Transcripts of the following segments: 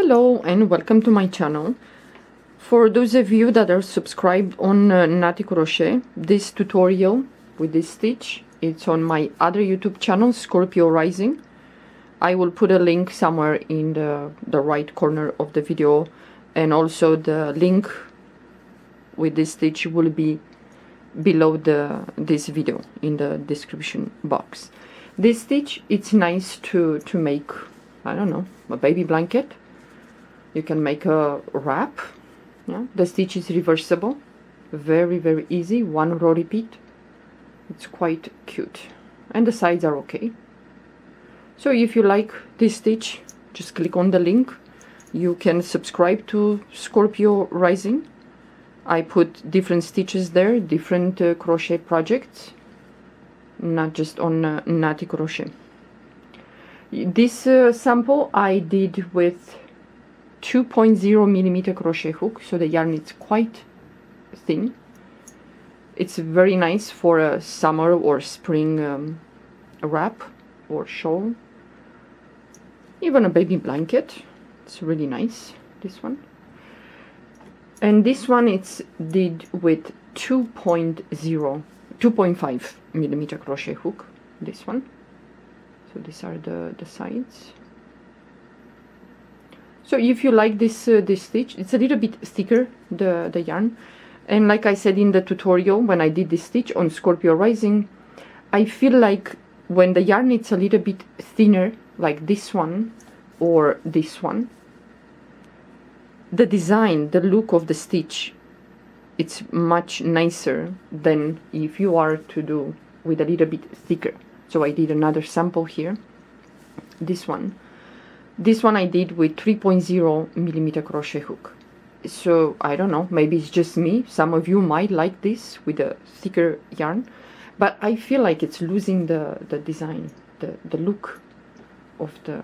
Hello and welcome to my channel. For those of you that are subscribed on Nati Crochet, this tutorial with this stitch, it's on my other YouTube channel, Scorpio Rising. I will put a link somewhere in the right corner of the video, and also the link with this stitch will be below this video in the description box. This stitch, it's nice to make, I don't know, a baby blanket. You can make a wrap. Yeah, the stitch is reversible, very easy, one row repeat. It's quite cute and the sides are okay. So if you like this stitch, just click on the link. You can subscribe to Scorpio Rising. I put different stitches there, different crochet projects, not just on Nati Crochet. This sample I did with 2.0 millimeter crochet hook, so the yarn is quite thin. It's very nice for a summer or spring wrap or shawl, even a baby blanket. It's really nice, this one. And this one it's did with 2.5 millimeter crochet hook, this one. So these are the sides. So if you like this stitch, it's a little bit thicker, the yarn. And like I said in the tutorial, when I did this stitch on Scorpio Rising, I feel like when the yarn is a little bit thinner, like this one or this one, the design, the look of the stitch, it's much nicer than if you are to do with a little bit thicker. So I did another sample here, this one. This one I did with 3.0 millimeter crochet hook. So I don't know, maybe it's just me. Some of you might like this with a thicker yarn, but I feel like it's losing the design, the look of the...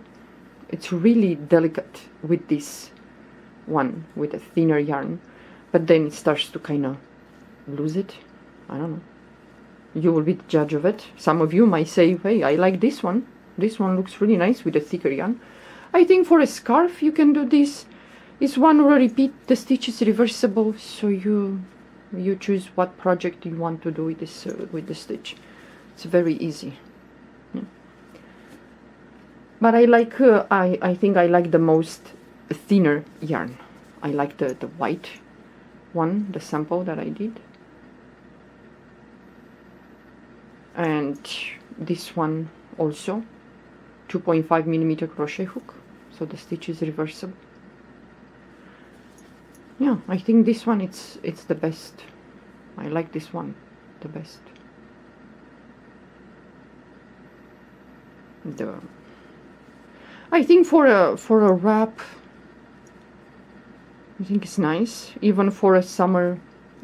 It's really delicate with this one with a thinner yarn, but then it starts to kind of lose it. I don't know. You will be the judge of it. Some of you might say, hey, I like this one. This one looks really nice with a thicker yarn. I think for a scarf you can do this. It's one row repeat, the stitch is reversible, so you choose what project you want to do with this with the stitch. It's very easy. Yeah. But I like I think I like the most thinner yarn. I like the white one, the sample that I did. And this one also, 2.5 millimeter crochet hook, so the stitch is reversible. Yeah, I think this one it's the best. I like this one the best. I think for a wrap, I think it's nice. Even for a summer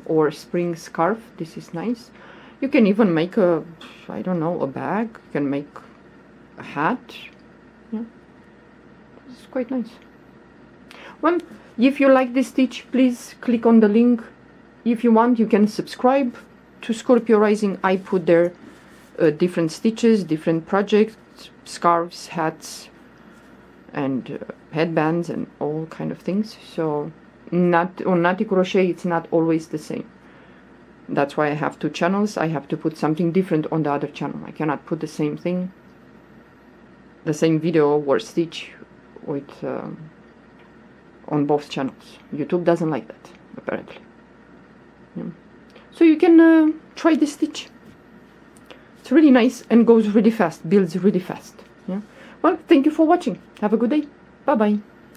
or spring scarf, this is nice. You can even make a, I don't know, a bag. You can make a hat. Yeah, it's quite nice. Well, if you like this stitch, please click on the link. If you want, you can subscribe to Scorpio Rising. I put there different stitches, different projects, scarves, hats, and headbands, and all kind of things. So not on Nati Crochet, it's not always the same. That's why I have two channels. I have to put something different on the other channel. I cannot put the same thing, the same video or stitch with on both channels. YouTube doesn't like that, apparently. Yeah. So you can try this stitch. It's really nice and goes really fast, builds really fast. Yeah. Well, thank you for watching. Have a good day. Bye bye.